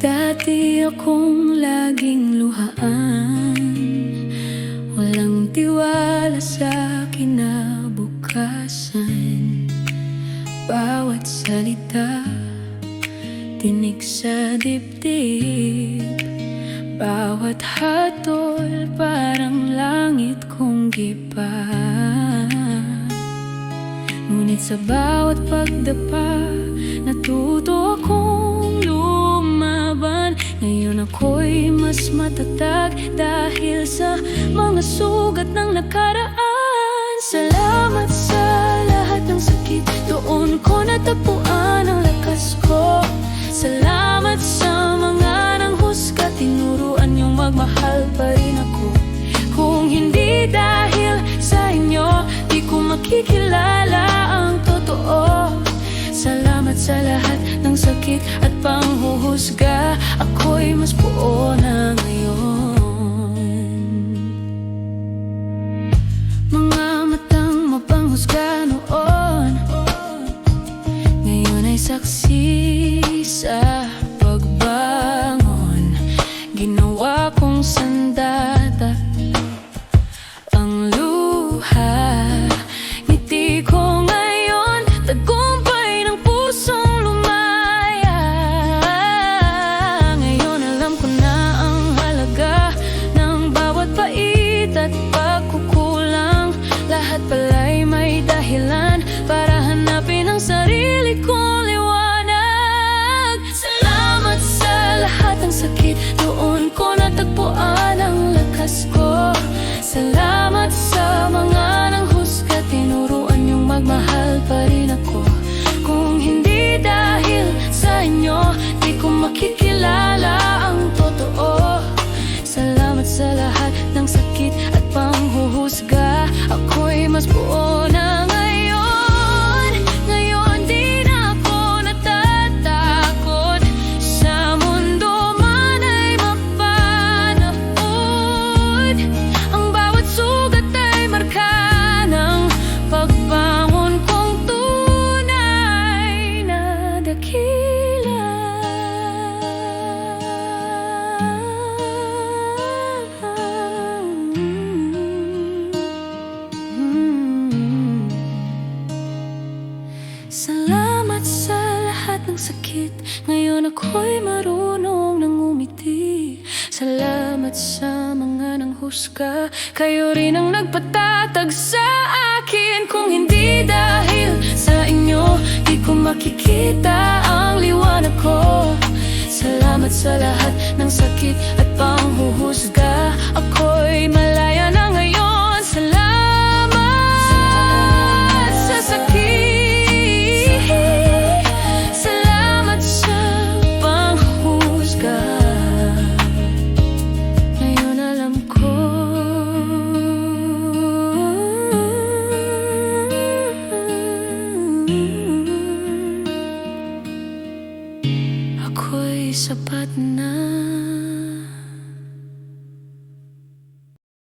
Dati akong laging luhaan, walang tiwala sa kinabukasan. Bawat salita, tinig sa dibdib. Bawat hatol, parang langit kong giba. Ngunit sa bawat pagdapa, natuto akong lumaban. Ngayon ako'y mas matatag dahil sa mga sugat ng nakaraan. Salamat sa lahat ng sakit, doon ko natagpuan ang lakas ko. Salamat sa mga nanghusga, tinuruan niyong magmahal pa rin ako. Kung hindi dahil sa inyo, di ko makikilala ang totoo. Salamat sa lahat ng sakit at panghuhusga, ako'y mas buo na ngayon. Mga matang mapanghusga noon, ngayon ay saksi sa pagbangon. Ginawa kong sandata ang luha, ngiti ko ngayon, tagumpay ng pusong lumaya. Ngayon alam ko na ang halaga ng bawat pait at pagkukulang. Lahat pala'y may dahilan para hanapin ang sarili kong liwanag. Salamat sa lahat ng sakit, doon ko natagpuan ang lakas ko. Salamat sa mga nanghusga, tinuruan niyong magmahal pa rin ako. Kung hindi dahil sa inyo, di ko makikilala ang totoo. Salamat sa lahat ng sakit at panghuhusga, ako'y mas buo na ngayon. Ngayon di na ako natatakot, sa mundo man ay mapanood. Ang bawat sugat ay marka ng pagbangon kong tunay na dakila. Salamat sa lahat ng sakit, ngayon ako'y marunong nang umiti. Salamat sa mga nanghusga, kayo rin ang nagpatatag sa akin. Kung hindi dahil sa inyo, di ko makikita ang liwanag ko. Salamat sa lahat ng sakit at